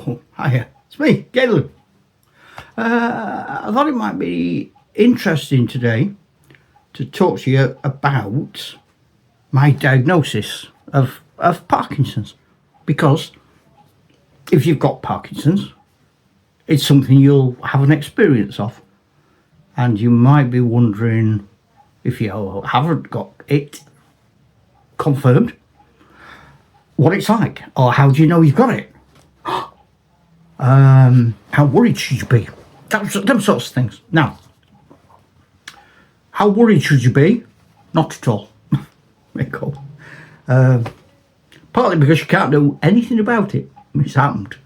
Oh, hiya. It's me, Galen. I thought it might be interesting today to talk to you about my diagnosis of Parkinson's. Because if you've got Parkinson's, it's something you'll have an experience of. And you might be wondering, if you haven't got it confirmed, what it's like, or how do you know you've got it? How worried should you be? Them sorts of things. Now, how worried should you be? Not at all. There you go. Partly because you can't do anything about it. It's happened.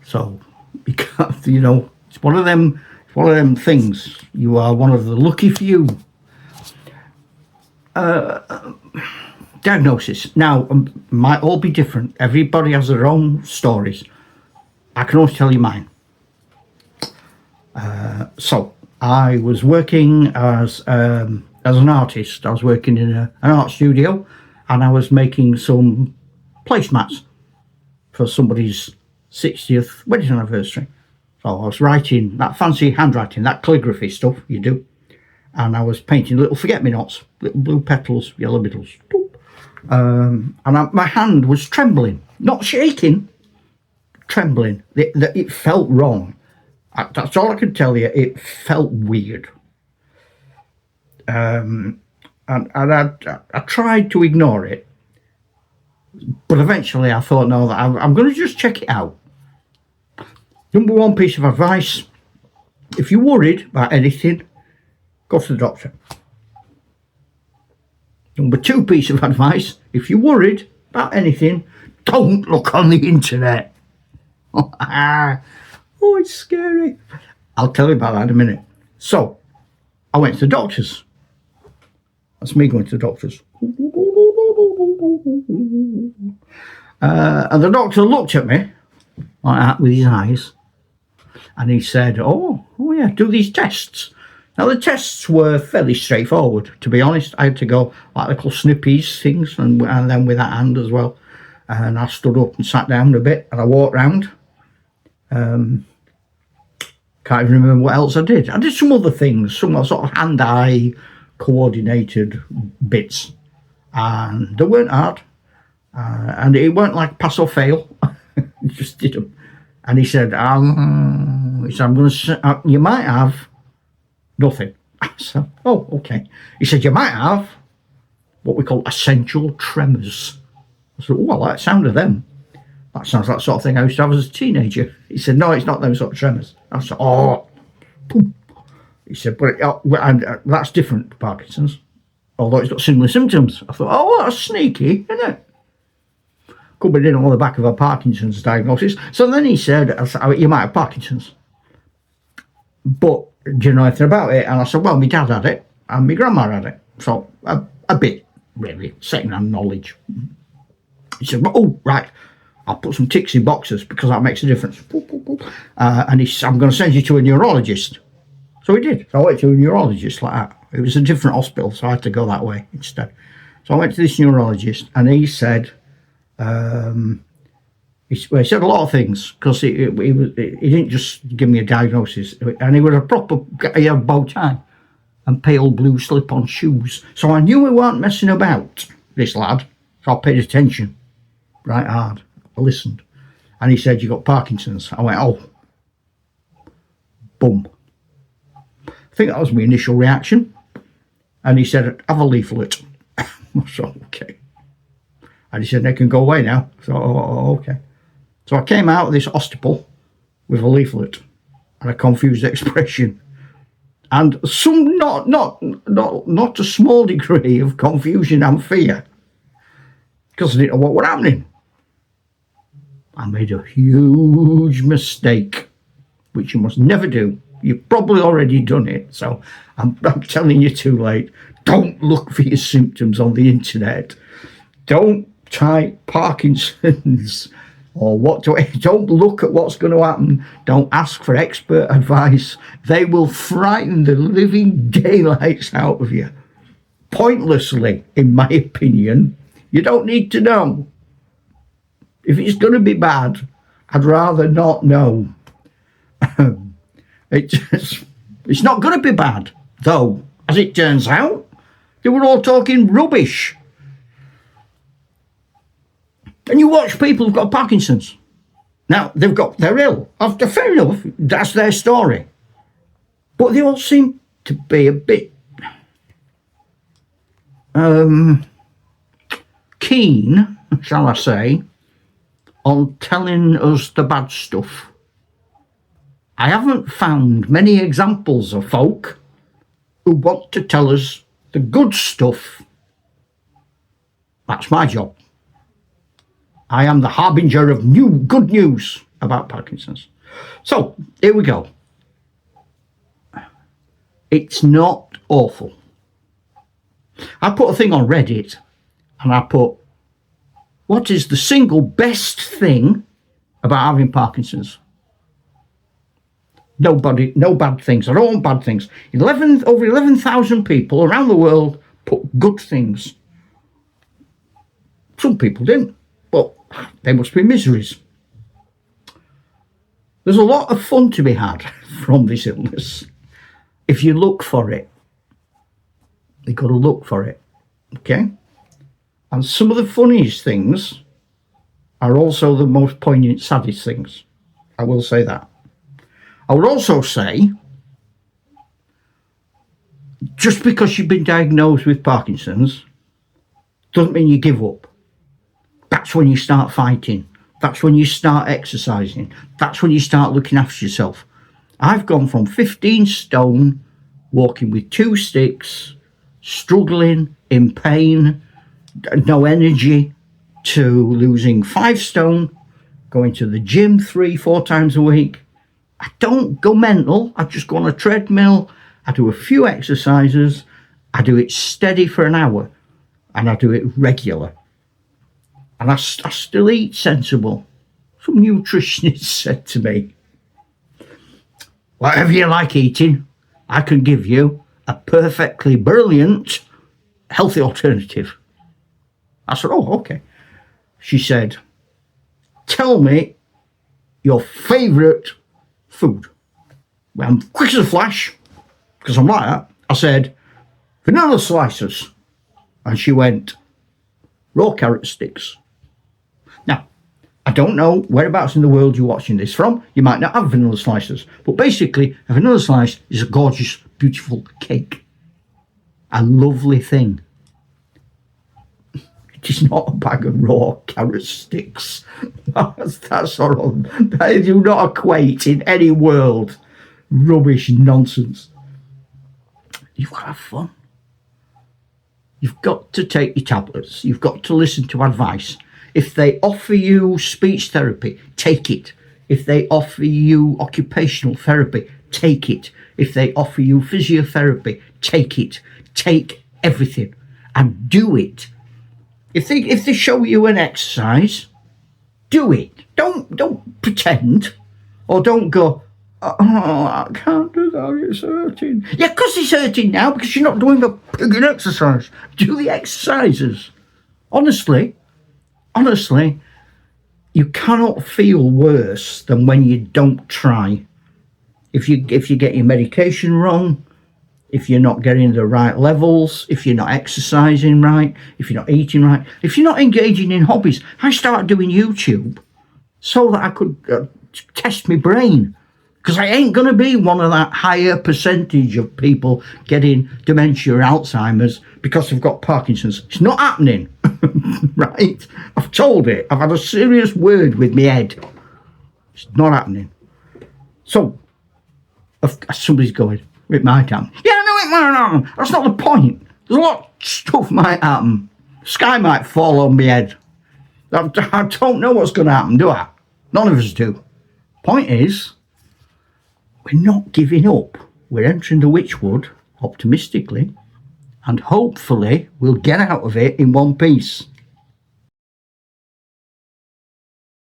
So you can't, it's one of them things. You are one of the lucky few. Diagnosis. Now, might all be different. Everybody has their own stories. I can always tell you mine. So I was working as an artist. I was working in an art studio, and I was making some placemats for somebody's 60th wedding anniversary. So I was writing that fancy handwriting, that calligraphy stuff you do, and I was painting little forget-me-nots, little blue petals, yellow middles. My hand was trembling, not shaking, trembling. It felt wrong. That's all I can tell you. It felt weird. And I tried to ignore it, but eventually I thought, no, that I'm going to just check it out. Number one piece of advice: if you're worried about anything, go to the doctor. Number two piece of advice: if you're worried about anything, don't look on the internet. Oh, it's scary. I'll tell you about that in a minute. So, I went to the doctors. That's me going to the doctors. And the doctor looked at me like that with his eyes, and he said, oh yeah, do these tests. Now, the tests were fairly straightforward, to be honest. I had to go like little snippies things, and then with that hand as well. And I stood up and sat down a bit, and I walked round. Can't even remember what else I did. I did some other things, some sort of hand-eye coordinated bits, and they weren't hard. And it weren't like pass or fail. Just did them. And he said, I'm going to. You might have nothing. I said, oh, okay. He said, you might have what we call essential tremors. I said, oh, I like the sound of them. That sounds like the sort of thing I used to have as a teenager. He said, no, it's not those sort of tremors. I said, oh. Boom. He said, but that's different to Parkinson's, although it's got similar symptoms. I thought, oh, that's sneaky, isn't it? Could be in on the back of a Parkinson's diagnosis. So then he said, you might have Parkinson's. But do you know anything about it? And I said, well, my dad had it, and my grandma had it. So a bit, really, second-hand knowledge. He said, oh, right. I'll put some ticks in boxes because that makes a difference. And he said, I'm going to send you to a neurologist. So he did. So I went to a neurologist like that. It was a different hospital, so I had to go that way instead. So I went to this neurologist, and he said, he said a lot of things, because he didn't just give me a diagnosis, and he was a proper, he had a bow tie and pale blue slip-on shoes. So I knew he weren't messing about, this lad. So I paid attention right hard. I listened, and he said, you got Parkinson's. I went, oh, boom. I think that was my initial reaction. And he said, have a leaflet. So, okay. And he said, they can go away now. So, okay. So I came out of this hospital with a leaflet and a confused expression, and some not a small degree of confusion and fear, because I didn't know what was happening. I made a huge mistake, which you must never do. You've probably already done it, so I'm telling you too late. Don't look for your symptoms on the internet. Don't type Parkinson's or don't look at what's going to happen. Don't ask for expert advice. They will frighten the living daylights out of you. Pointlessly, in my opinion. You don't need to know. If it's going to be bad, I'd rather not know. It's not going to be bad, though, as it turns out. They were all talking rubbish. And you watch people who've got Parkinson's. Now, they're ill. Fair enough, that's their story. But they all seem to be a bit keen, shall I say, on telling us the bad stuff. I haven't found many examples of folk who want to tell us the good stuff. That's my job. I am the harbinger of good news about Parkinson's. So, here we go. It's not awful. I put a thing on Reddit and I put, what is the single best thing about having Parkinson's? No bad things. I don't want bad things. Over 11,000 people around the world put good things. Some people didn't, but they must be miseries. There's a lot of fun to be had from this illness. If you look for it, you've got to look for it, okay? And some of the funniest things are also the most poignant, saddest things. I will say that. I would also say, just because you've been diagnosed with Parkinson's doesn't mean you give up. That's when you start fighting. That's when you start exercising. That's when you start looking after yourself. I've gone from 15 stone, walking with 2 sticks, struggling, in pain, no energy, to losing 5 stone, going to the gym 3-4 times a week. I don't go mental. I just go on a treadmill. I do a few exercises. I do it steady for an hour. And I do it regular. And I still eat sensible. Some nutritionist said to me, whatever you like eating, I can give you a perfectly brilliant, healthy alternative. I said, oh, okay. She said, tell me your favourite food. Well, I'm quick as a flash, because I'm like that. I said, vanilla slices. And she went, raw carrot sticks. Now, I don't know whereabouts in the world you're watching this from. You might not have vanilla slices. But basically, a vanilla slice is a gorgeous, beautiful cake. A lovely thing. It is not a bag of raw carrot sticks. That's sort of, they do not equate in any world. Rubbish nonsense. You've got to have fun. You've got to take your tablets. You've got to listen to advice. If they offer you speech therapy, take it. If they offer you occupational therapy, take it. If they offer you physiotherapy, take it. Take everything and do it. If they show you an exercise, do it. Don't pretend, or don't go, oh, I can't do that, it's hurting. Yeah, because it's hurting now, because you're not doing the friggin' exercise. Do the exercises. Honestly, you cannot feel worse than when you don't try. If you get your medication wrong, if you're not getting the right levels, if you're not exercising right, if you're not eating right, if you're not engaging in hobbies. I started doing YouTube so that I could test my brain, because I ain't going to be one of that higher percentage of people getting dementia or Alzheimer's because they've got Parkinson's. It's not happening, right? I've told it. I've had a serious word with my head. It's not happening. So, somebody's going, it might happen. Yeah, no, it might happen. That's not the point. There's a lot of stuff might happen. Sky might fall on my head. I don't know what's going to happen, do I? None of us do. Point is, we're not giving up. We're entering the Witchwood optimistically, and hopefully we'll get out of it in one piece.